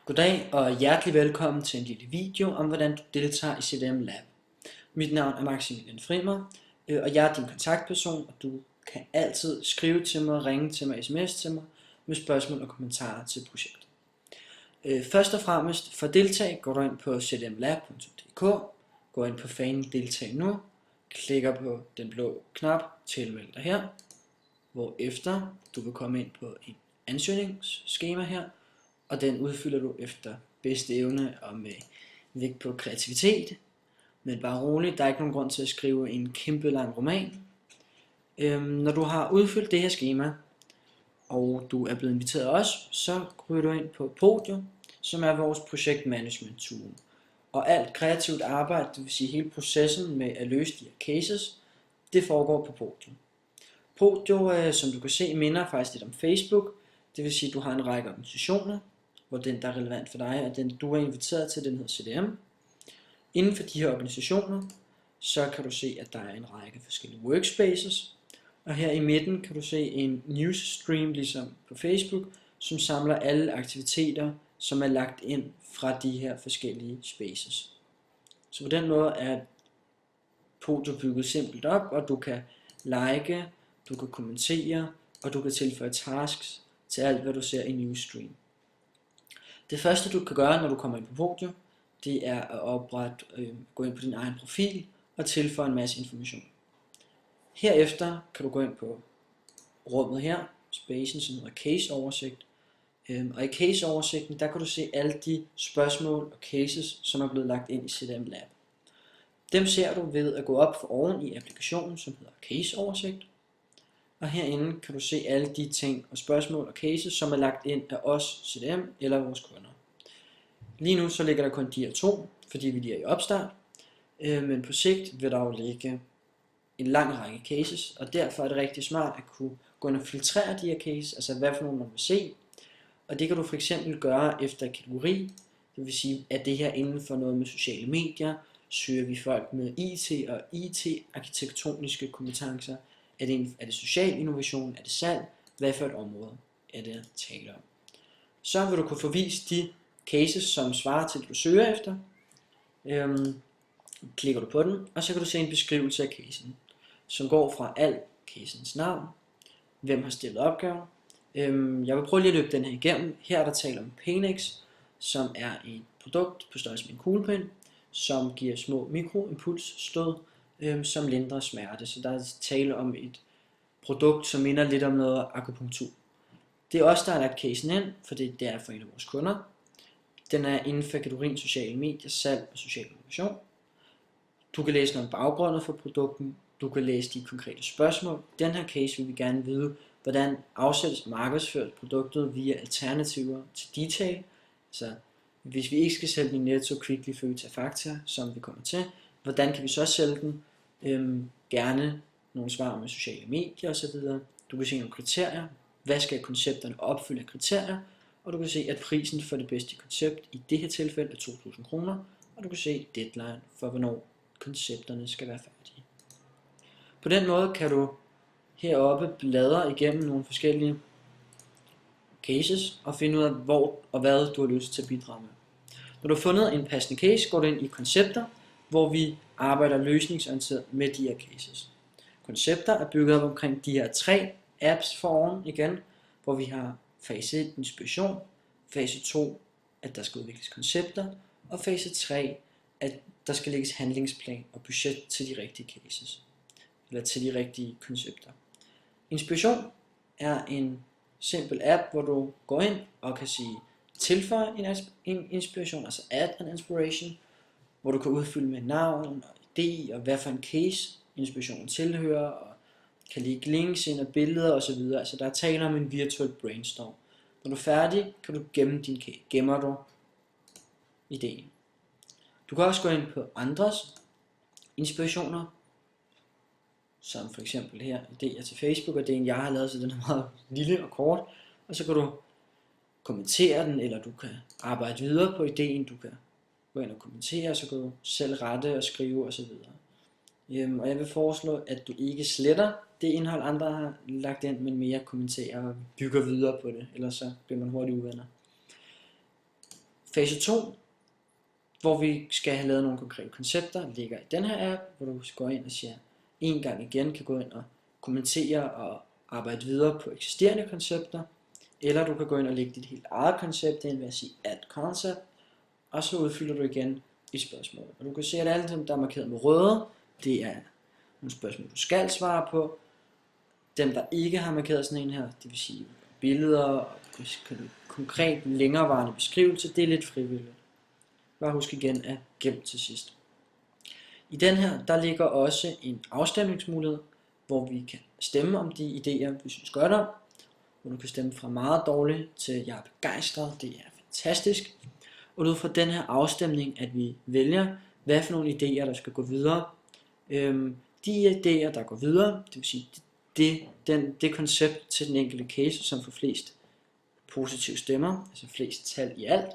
Goddag og hjertelig velkommen til en lille video om hvordan du deltager i CDM Lab. Mit navn er Maximilian Frimer, og jeg er din kontaktperson, og du kan altid skrive til mig, ringe til mig, sms til mig med spørgsmål og kommentarer til projektet. Først og fremmest for at deltage går du ind på cdmlab.dk, går ind på fanen deltag nu, klikker på den blå knap tilmeld dig her, hvorefter du vil komme ind på en ansøgningsskema her, og den udfylder du efter bedste evne og med vægt på kreativitet. Men bare roligt, der er ikke nogen grund til at skrive en kæmpe lang roman. Når du har udfyldt det her skema, og du er blevet inviteret af os, så ryger du ind på Podio, som er vores projektmanagement tool. Og alt kreativt arbejde, det vil sige hele processen med at løse de her cases, det foregår på Podio. Podio, som du kan se, minder faktisk lidt om Facebook. Det vil sige, at du har en række organisationer, hvor den, der er relevant for dig, og den, du er inviteret til, den hedder CDM. Inden for de her organisationer, så kan du se, at der er en række forskellige workspaces. Og her i midten kan du se en newsstream, ligesom på Facebook, som samler alle aktiviteter, som er lagt ind fra de her forskellige spaces. Så på den måde er Podio bygget simpelt op, og du kan like, du kan kommentere, og du kan tilføje tasks til alt, hvad du ser i newsstream. Det første du kan gøre, når du kommer ind på Podio, det er at gå ind på din egen profil og tilføje en masse information. Herefter kan du gå ind på rummet her, spacen, som hedder case oversigt. Og i case oversigten, der kan du se alle de spørgsmål og cases, som er blevet lagt ind i CDM Lab. Dem ser du ved at gå op for oven i applikationen, som hedder case oversigt. Og herinde kan du se alle de ting og spørgsmål og cases, som er lagt ind af os, CDM eller vores kunder. Lige nu så ligger der kun de her to, fordi vi lige er i opstart. Men på sigt vil der jo ligge en lang række cases, og derfor er det rigtig smart at kunne gå ind og filtrere de her cases, altså hvad for nogle man vil se. Og det kan du for eksempel gøre efter kategori, det vil sige, at det her inden for noget med sociale medier, søger vi folk med IT og IT-arkitektoniske kompetencer. Er det social innovation? Er det salg? Hvad for et område er det at tale om? Så vil du kunne få vist de cases, som svarer til det du søger efter. Klikker du på den, og så kan du se en beskrivelse af casen, som går fra alt casens navn, hvem har stillet opgaven. Jeg vil prøve lige at løbe den her igennem. Her er der tale om Paynex, som er et produkt på størrelse med en kuglepen, som giver små mikroimpulsstød, som lindrer smerte. Så der er tale om et produkt, som minder lidt om noget akupunktur. Det er også der har lagt casen ind, for det er for en af vores kunder. Den er inden for kategorien sociale medier, salg og social innovation. Du kan læse noget om baggrunden for produkten. Du kan læse de konkrete spørgsmål. Den her case vil vi gerne vide, hvordan afsættes og markedsføres produktet via alternativer til detail. Så hvis vi ikke skal sælge den i Netto, Kvickly, Føtex, Fakta, som vi kommer til, hvordan kan vi så sælge den? Gerne nogle svar med sociale medier osv. Du kan se nogle kriterier. Hvad skal koncepterne opfylde af kriterier? Og du kan se, at prisen for det bedste koncept i det her tilfælde er 2.000 kroner. Og du kan se deadline for, hvornår koncepterne skal være færdige. På den måde kan du heroppe bladre igennem nogle forskellige cases og finde ud af, hvor og hvad du har lyst til at bidrage med. Når du har fundet en passende case, går du ind i koncepter, hvor vi arbejder løsningsorienteret med de her cases. Koncepter er bygget op omkring de her 3 apps foran igen, hvor vi har fase 1 inspiration, fase 2 at der skal udvikles koncepter, og fase 3 at der skal lægges handlingsplan og budget til de rigtige cases, eller til de rigtige koncepter. Inspiration er en simpel app, hvor du går ind og kan sige tilføj en inspiration, altså add an inspiration, hvor du kan udfylde med navn og idé og hvad for en case inspirationen tilhører, og kan lægge links ind og billeder osv. Altså der er tale om en virtuel brainstorm. Når du er færdig, kan du gemme din case. Gemmer du ideen. Du kan også gå ind på andres inspirationer, som for eksempel her idéer til Facebook, og det er en jeg har lavet, så den er meget lille og kort, og så kan du kommentere den, eller du kan arbejde videre på ideen, du kan gå ind og kommentere, og så kan du selv rette og skrive osv. Og jeg vil foreslå, at du ikke sletter det indhold andre har lagt ind, men mere kommenterer og bygger videre på det, ellers så bliver man hurtigt uvenner. Fase 2, hvor vi skal have lavet nogle konkrete koncepter, ligger i den her app, hvor du går ind og siger, en gang igen kan gå ind og kommentere og arbejde videre på eksisterende koncepter, eller du kan gå ind og lægge dit helt eget koncept ind ved at sige add concept, og så udfylder du igen i spørgsmålet. Og du kan se, at alle dem, der er markeret med røde, det er nogle spørgsmål, du skal svare på. Dem, der ikke har markeret sådan en her, det vil sige billeder og konkret længerevarende beskrivelse, det er lidt frivilligt. Bare husk igen at gemme til sidst. I den her, der ligger også en afstemningsmulighed, hvor vi kan stemme om de idéer, vi synes godt om. Hvor du kan stemme fra meget dårligt til jeg er begejstret, det er fantastisk. Og ud fra den her afstemning, at vi vælger, hvad for nogle idéer, der skal gå videre. De idéer, der går videre, det vil sige det koncept til den enkelte case, som får flest positive stemmer, altså flest tal i alt.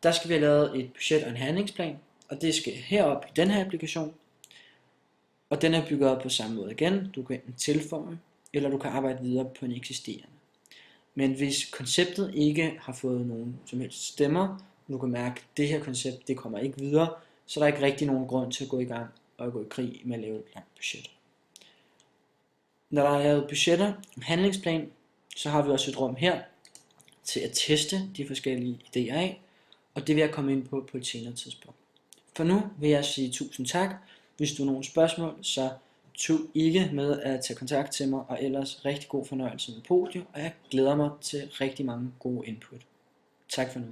Der skal vi have lavet et budget og en handlingsplan, og det skal herop i den her applikation. Og den er bygget op på samme måde igen. Du kan enten tilføje, eller du kan arbejde videre på en eksisterende. Men hvis konceptet ikke har fået nogen som helst stemmer, du kan mærke, at det her koncept det kommer ikke videre, så er der ikke rigtig nogen grund til at gå i gang og gå i krig med at lave et langt budget. Når der er lavet budgetter og handlingsplan, så har vi også et rum her til at teste de forskellige idéer af, og det vil jeg komme ind på et senere tidspunkt. For nu vil jeg sige tusind tak. Hvis du har nogle spørgsmål, så tug ikke med at tage kontakt til mig, og ellers rigtig god fornøjelse med Podio, og jeg glæder mig til rigtig mange gode input. Tak for nu.